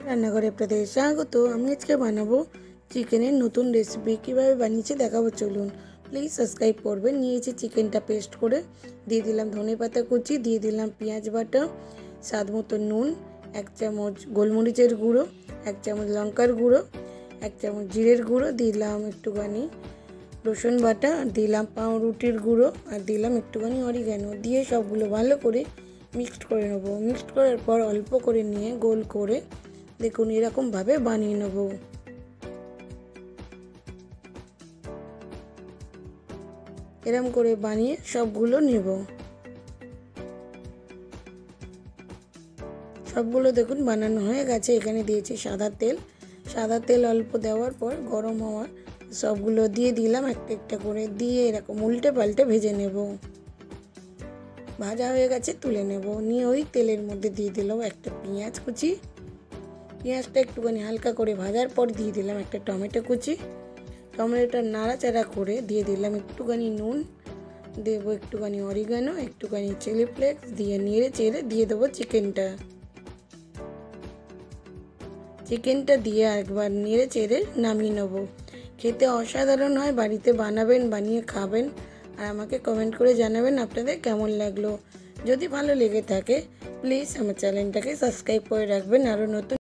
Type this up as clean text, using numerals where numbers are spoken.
রান্নাঘরে আপনাদের স্বাগত। আমি আজকে বানাবো চিকেনের নতুন রেসিপি। কীভাবে বানিয়েছি দেখাবো, চলুন। প্লিজ সাবস্ক্রাইব করবেন। নিয়েছি চিকেনটা পেস্ট করে, দিয়ে দিলাম ধনেপাতা কুচি, দিয়ে দিলাম পেঁয়াজ বাটা, স্বাদ মতো নুন, 1 চামচ গোলমরিচের গুঁড়ো, 1 চামচ লঙ্কার গুঁড়ো, 1 চামচ জিরের গুঁড়ো, দিলাম একটুখানি রসুন বাটা, দিলাম পাউরুটির গুঁড়ো, আর দিলাম একটুখানি অরিগ্যানো। দিয়ে সবগুলো ভালো করে মিক্সড করে নেবো। মিক্সড করার পর অল্প করে নিয়ে গোল করে দেখুন এরকমভাবে বানিয়ে নেব। এরকম করে বানিয়ে সবগুলো নেব। সবগুলো দেখুন বানানো হয়ে গেছে। এখানে দিয়েছি সাদা তেল। সাদা তেল অল্প দেওয়ার পর গরম হওয়ার সবগুলো দিয়ে দিলাম একটা একটা করে, দিয়ে এরকম উল্টে পাল্টে ভেজে নেব। ভাজা হয়ে গেছে, তুলে নেব। নিয়ে ওই তেলের মধ্যে দিয়ে দিলাম একটা পেঁয়াজ কুচি। পেঁয়াজটা একটুখানি হালকা করে ভাজার পর দিয়ে দিলাম একটা টমেটো কুচি। টমেটোটা নাড়াচাড়া করে দিয়ে দিলাম একটুখানি নুন, দেবো একটুখানি অরিগ্যানো, একটুখানি চিলি ফ্লেক্স, দিয়ে নেড়ে চেড়ে দিয়ে দেবো চিকেনটা। চিকেনটা দিয়ে একবার নেড়ে চেড়ে নামিয়ে নেব। খেতে অসাধারণ হয়, বাড়িতে বানাবেন, বানিয়ে খাবেন, আর আমাকে কমেন্ট করে জানাবেন আপনাদের কেমন লাগলো। যদি ভালো লেগে থাকে প্লিজ আমার চ্যানেলটাকে সাবস্ক্রাইব করে রাখবেন। আরও নতুন